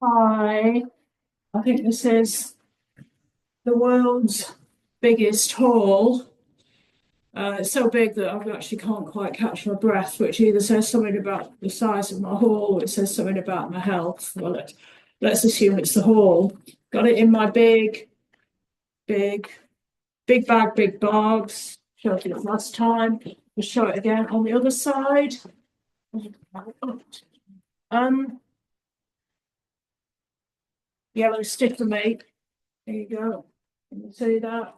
Hi, I think this is the world's biggest haul. It's so big that I actually can't quite catch my breath, which either says something about the size of my haul or it says something about my health. Well, let's assume it's the haul. Got it in my big, big bag, big bags. Showed it last time. We'll show it again on the other side. Um, Yellow sticker mate. There you go. Can you see that?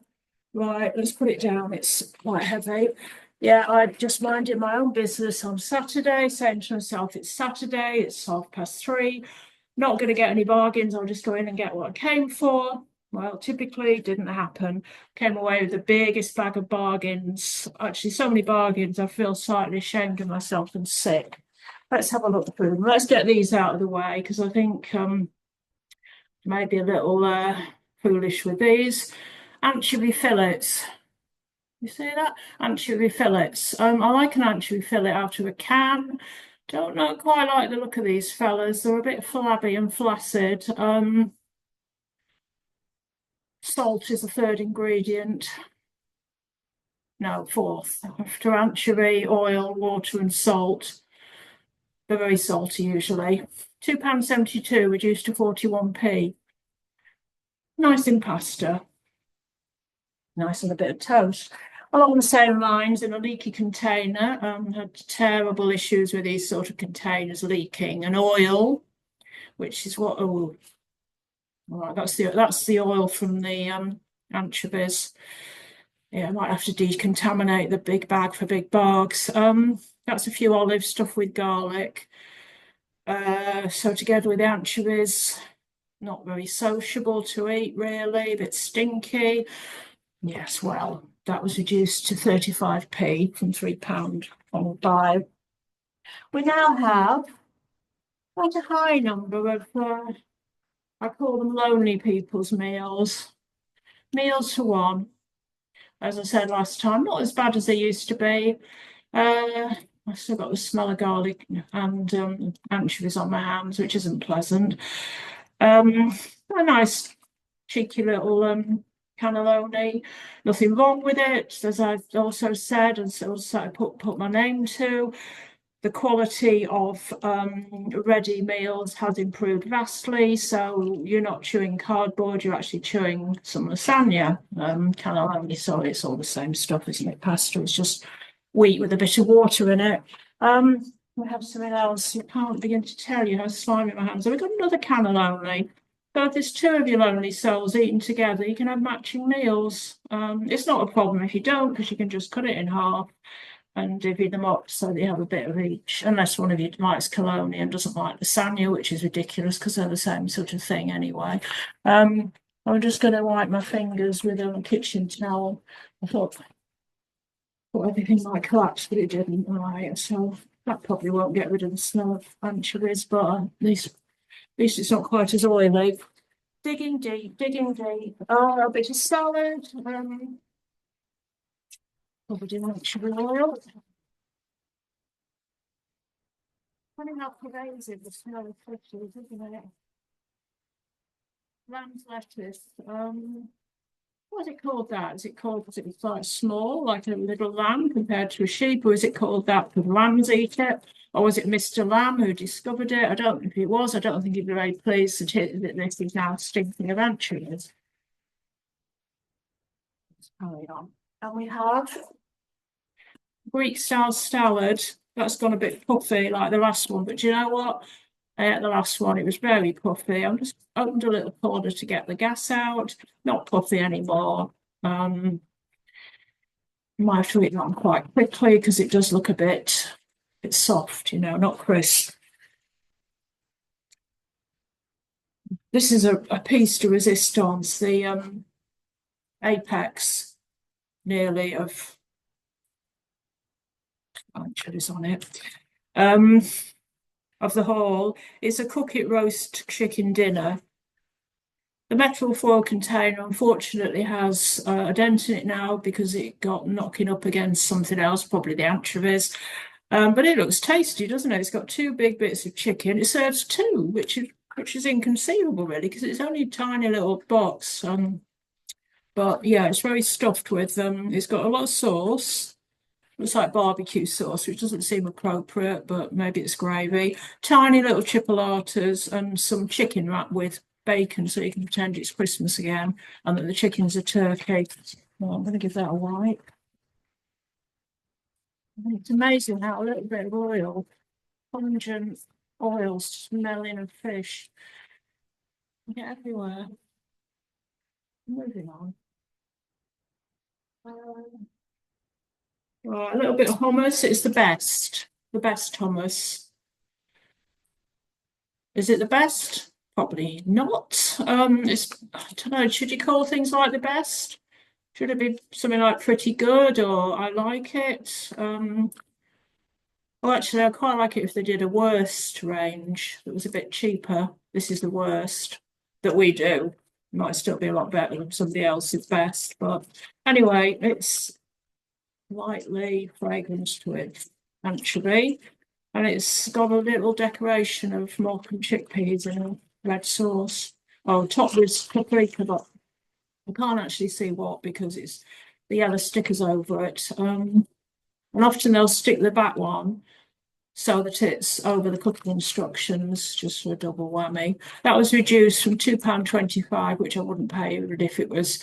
Right, let's put it down. It's quite heavy. Yeah, I just minded my own business on Saturday, saying to myself, it's Saturday, it's 3:30. Not going to get any bargains. I'll just go in and get what I came for. Well, typically didn't happen. Came away with the biggest bag of bargains. Actually, so many bargains, I feel slightly ashamed of myself and sick. Let's have a look through them. Let's get these out of the way because I think maybe a little foolish with these. Anchovy fillets. You see that? Anchovy fillets. I like an anchovy fillet out of a can. Don't know quite like the look of these fellas. They're a bit flabby and flaccid. Salt is the third ingredient. No, fourth. After anchovy, oil, water and salt. They're very salty usually. £2.72 reduced to 41p. Nice in pasta. Nice on a bit of toast. Along the same lines, in a leaky container, had terrible issues with these sort of containers leaking, and oil, which is what, oh, all right, that's the oil from the anchovies. Yeah, I might have to decontaminate the big bag for big bags. That's a few olives stuffed with garlic. So together with the anchovies, not very sociable to eat, really, a bit stinky. Yes, well, that was reduced to 35p from £3.5. We now have quite a high number of, I call them lonely people's meals. Meals for one. As I said last time, not as bad as they used to be. I still got the smell of garlic and anchovies on my hands, which isn't pleasant. A nice cheeky little cannelloni, nothing wrong with it, as I've also said, and so I put my name to. The quality of ready meals has improved vastly, so you're not chewing cardboard, you're actually chewing some lasagna. Cannelloni, so it's all the same stuff, isn't it? Pasta, it's just wheat with a bit of water in it. We have something else. You can't begin to tell you how slimy my hands are. We've got another cannelloni. So if there's two of your lonely souls eating together, you can have matching meals. It's not a problem if you don't, because you can just cut it in half and divvy them up so that you have a bit of each, unless one of you likes cannelloni and doesn't like lasagna, which is ridiculous because they're the same sort of thing anyway. I'm just going to wipe my fingers with a kitchen towel. I thought everything might collapse, but it didn't. Right, so that probably won't get rid of the smell of anchovies, but at least it's not quite as oily. Digging deep, digging deep. Oh, a bit of salad. Covered in anchovy oil. Funny how pervasive the smell of fish is, isn't it? Lamb's lettuce. What is it called that? Is it quite small, like a little lamb compared to a sheep, or is it called that because lambs eat it? Or was it Mr. Lamb who discovered it? I don't know if it was. I don't think he'd be very pleased that this is now stinking of anchovies. Let's carry on. And we have Greek style salad. That's gone a bit puffy like the last one, but do you know what? I ate the last one, it was very puffy. I just opened a little corner to get the gas out. Not puffy anymore. Might have to eat that one quite quickly because it does look a bit soft, not crisp. This is a piece de resistance, the apex nearly of anchovies on it. Of the haul is a cook it roast chicken dinner. The metal foil container unfortunately has a dent in it now because it got knocking up against something else, probably the anchovies. But it looks tasty, doesn't it? It's got two big bits of chicken. It serves two, which is which is inconceivable really, because it's only a tiny little box. But yeah, it's very stuffed with it's got a lot of sauce. Looks like barbecue sauce, which doesn't seem appropriate, but maybe it's gravy. Tiny little chipolatas and some chicken wrapped with bacon, so you can pretend it's Christmas again, and that the chicken's a turkey. Well, I'm going to give that a wipe. It's amazing how a little bit of oil, pungent oils, smelling of fish, get everywhere. Moving on. Right, a little bit of hummus. It's the best hummus. Is it the best? Probably not. It's, I don't know, should you call things like the best? Should it be something like pretty good or I like it? Well, actually, I quite like it if they did a worst range that was a bit cheaper. This is the worst that we do. Might still be a lot better than somebody else's best, but anyway, it's lightly fragranced with anchovy, and it's got a little decoration of Moroccan chickpeas in a red sauce. Oh, top with paprika, but I can't actually see what because it's the yellow stickers over it. And often they'll stick the back one so that it's over the cooking instructions, just for a double whammy. That was reduced from £2.25, which I wouldn't pay if it was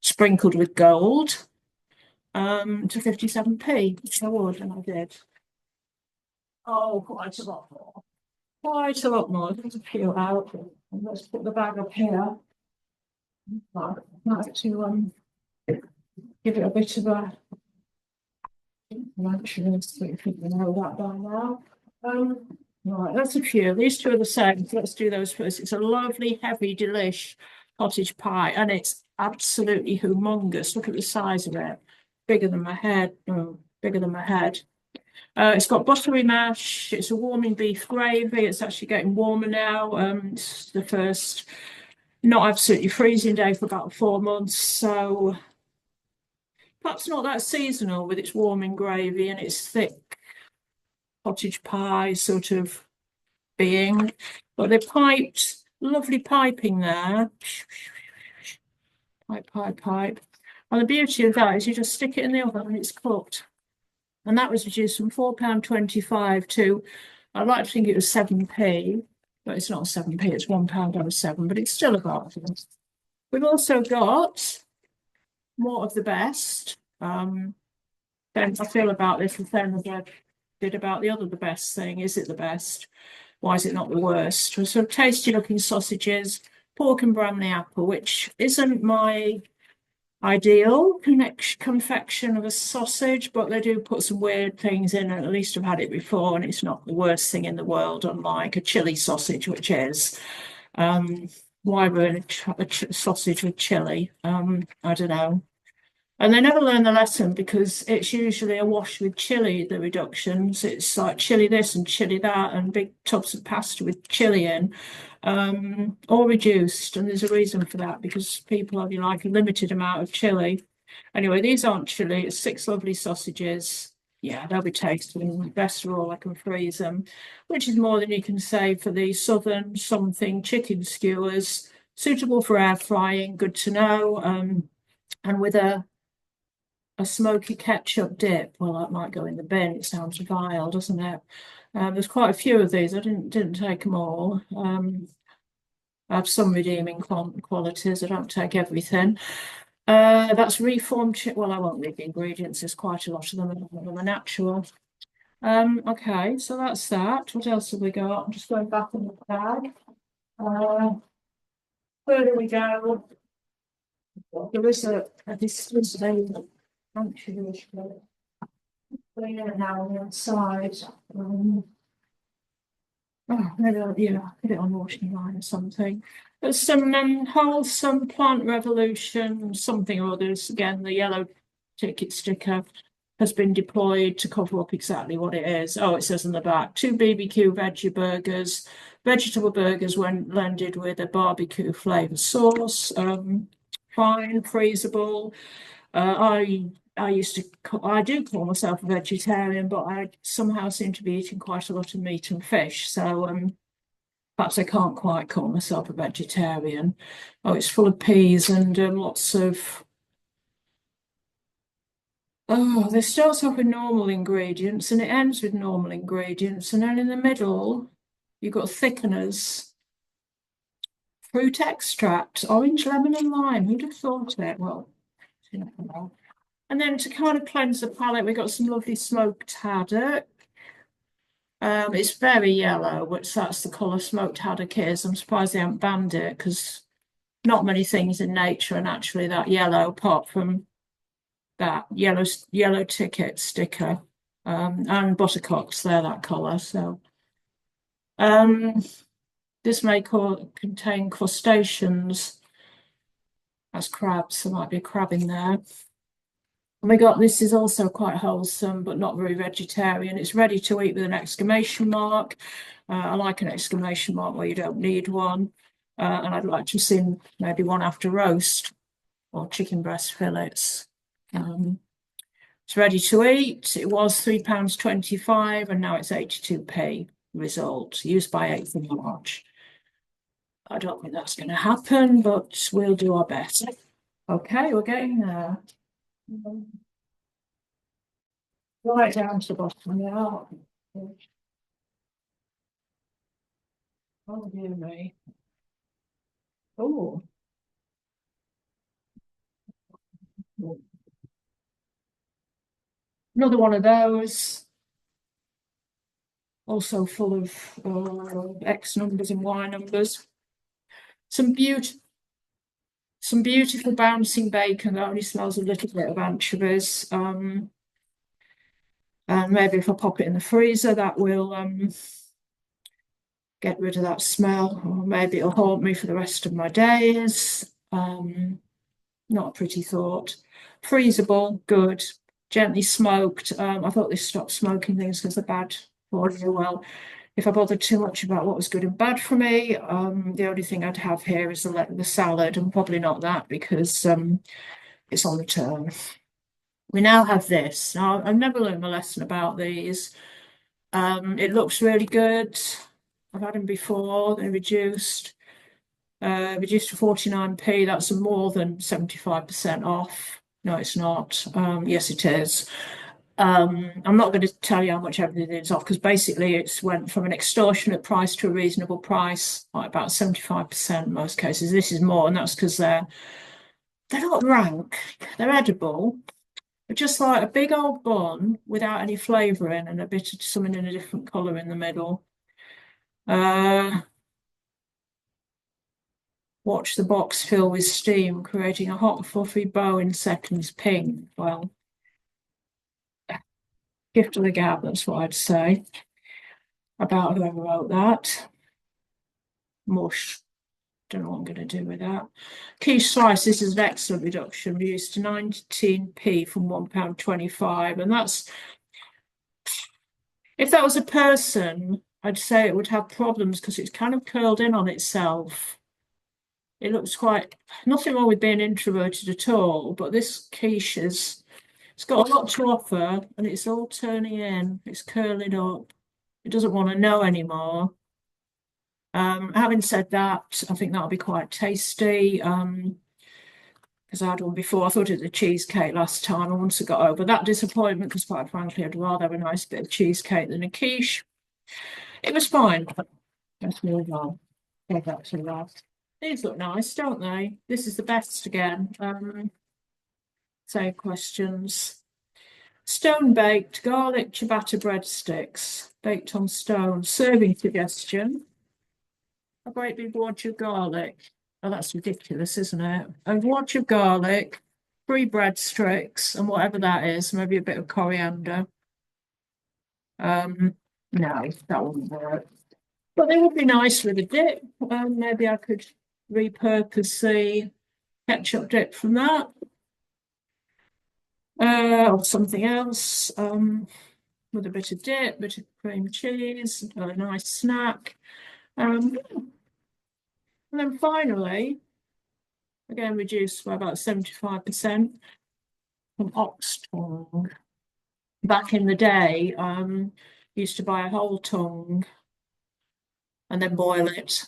sprinkled with gold, to 57p, which I would, and I did. Oh, quite a lot more. Quite a lot more. There's a few out. And let's put the bag up here. I'd like to give it a bit of a actually, so you think you know that by now. Right, that's a few. These two are the same. So let's do those first. It's a lovely, heavy, delish cottage pie, and it's absolutely humongous. Look at the size of it. Bigger than my head. Oh, bigger than my head. It's got buttery mash. It's a warming beef gravy. It's actually getting warmer now. It's the first not absolutely freezing day for about 4 months. So perhaps not that seasonal with its warming gravy and its thick cottage pie sort of being. But they've piped, lovely piping there. Pipe, pipe, pipe. And the beauty of that is you just stick it in the oven and it's cooked. And that was reduced from £4.25 to, I'd like to think it was 7p, but it's not 7p, it's £1.07, but it's still a bargain. We've also got more of the best. Then I feel about this the same as I did about the other the best thing. Is it the best? Why is it not the worst? Some tasty looking sausages, pork and Bramley apple, which isn't my ideal confection of a sausage, but they do put some weird things in, and at least I've had it before, and it's not the worst thing in the world, unlike a chili sausage, which is. Why burn a sausage with chili? I don't know. And they never learn the lesson because it's usually a wash with chili, the reductions. It's like chili this and chili that and big tubs of pasta with chili in, all reduced. And there's a reason for that because people have, like a limited amount of chili. Anyway, these aren't chili. It's 6 lovely sausages. Yeah, they'll be tasty. Best of all, I can freeze them, which is more than you can say for the southern something chicken skewers, suitable for air frying. Good to know. And with a smoky ketchup dip. Well, that might go in the bin. It sounds vile, doesn't it? There's quite a few of these. I didn't take them all. I have some redeeming qualities. I don't take everything. That's reformed. Well, I won't read the ingredients. There's quite a lot of them. A lot of them are natural. Okay, so that's that. What else have we got? I'm just going back in the bag. Where do we go? There is this anchovies going in now on the outside. Maybe I'll put it on washing line or something. There's some wholesome plant revolution, something or others. Again, the yellow ticket sticker has been deployed to cover up exactly what it is. Oh, it says in the back, 2 BBQ veggie burgers, vegetable burgers when blended with a barbecue flavour sauce. Fine, freezable. I do call myself a vegetarian, but I somehow seem to be eating quite a lot of meat and fish. So Perhaps I can't quite call myself a vegetarian. Oh, it's full of peas and lots of. Oh, this starts off with normal ingredients and it ends with normal ingredients, and then in the middle, you've got thickeners, fruit extract, orange, lemon, and lime. Who'd have thought it? Well, you never know. And then to kind of cleanse the palate, we've got some lovely smoked haddock. It's very yellow, which that's the colour smoked haddock is. I'm surprised they haven't banned it because not many things in nature are naturally that yellow, apart from that yellow ticket sticker. And buttercups, they're that colour. So um, this may contain crustaceans. That's crabs. There might be a crab in there. And we got this is also quite wholesome, but not very vegetarian. It's ready to eat with an exclamation mark. I like an exclamation mark where you don't need one. And I'd like to have seen maybe one after roast or chicken breast fillets. It's ready to eat. It was £3.25 and now it's 82p. Result used by 8th of March. I don't think that's going to happen, but we'll do our best. Okay, we're getting there. Right down to the bottom now. Oh, dear me. Oh. Another one of those. Also full of X numbers and Y numbers. Some beautiful bouncing bacon that only smells a little bit of anchovies. And maybe if I pop it in the freezer, that will get rid of that smell, or maybe it'll haunt me for the rest of my days. Not a pretty thought. Freezable, good, gently smoked. I thought they stopped smoking things because they're bad for you. Well, if I bothered too much about what was good and bad for me, the only thing I'd have here is the salad, and probably not that because it's on return. We now have this. Now, I've never learned my lesson about these. It looks really good. I've had them before. They're reduced to 49p. That's more than 75% off. No, it's not. Yes, it is. I'm not going to tell you how much everything is off because basically it's went from an extortionate price to a reasonable price, like about 75% in most cases. This is more, and that's because they're not rank. They're edible. They're just like a big old bun without any flavouring and a bit of something in a different colour in the middle. Watch the box fill with steam, creating a hot, fluffy bow in seconds. Ping. Well, gift of the gab, that's what I'd say about whoever wrote that. Mush. Don't know what I'm going to do with that. Quiche slice, this is an excellent reduction, reduced to 19p from £1.25. And that's, if that was a person, I'd say it would have problems because it's kind of curled in on itself. It looks quite, nothing wrong with being introverted at all, but this quiche it's got a lot to offer and it's all turning in, it's curling up. It doesn't want to know anymore. Having said that, I think that'll be quite tasty. Because I had one before. I thought it was a cheesecake last time. I once I got over that disappointment because quite frankly, I'd rather have a nice bit of cheesecake than a quiche. It was fine. Let's move on. Go back to the last. These look nice, don't they? This is the best again. Save questions. Stone baked garlic ciabatta breadsticks, baked on stone. Serving suggestion: a great big wad of garlic. Oh, that's ridiculous, isn't it? A wad of garlic, 3 breadsticks, and whatever that is, maybe a bit of coriander. No, that wouldn't work. But they would be nice with a dip. Maybe I could repurpose the ketchup dip from that. Or something else. With a bit of dip, bit of cream cheese, a nice snack. And then finally, again reduced by about 75%, from ox tongue. Back in the day, used to buy a whole tongue and then boil it.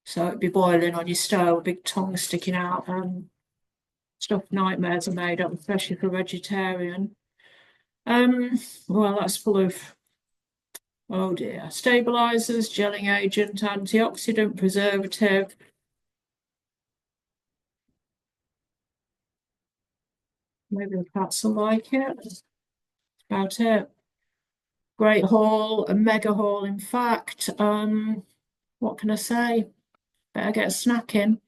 So it'd be boiling on your stove, big tongue sticking out. Stuff nightmares are made up, especially for vegetarian. Well, that's full of, oh dear, stabilizers, gelling agent, antioxidant, preservative. Maybe the cats will like it. That's about it. Great haul, a mega haul, in fact. What can I say? Better get snacking.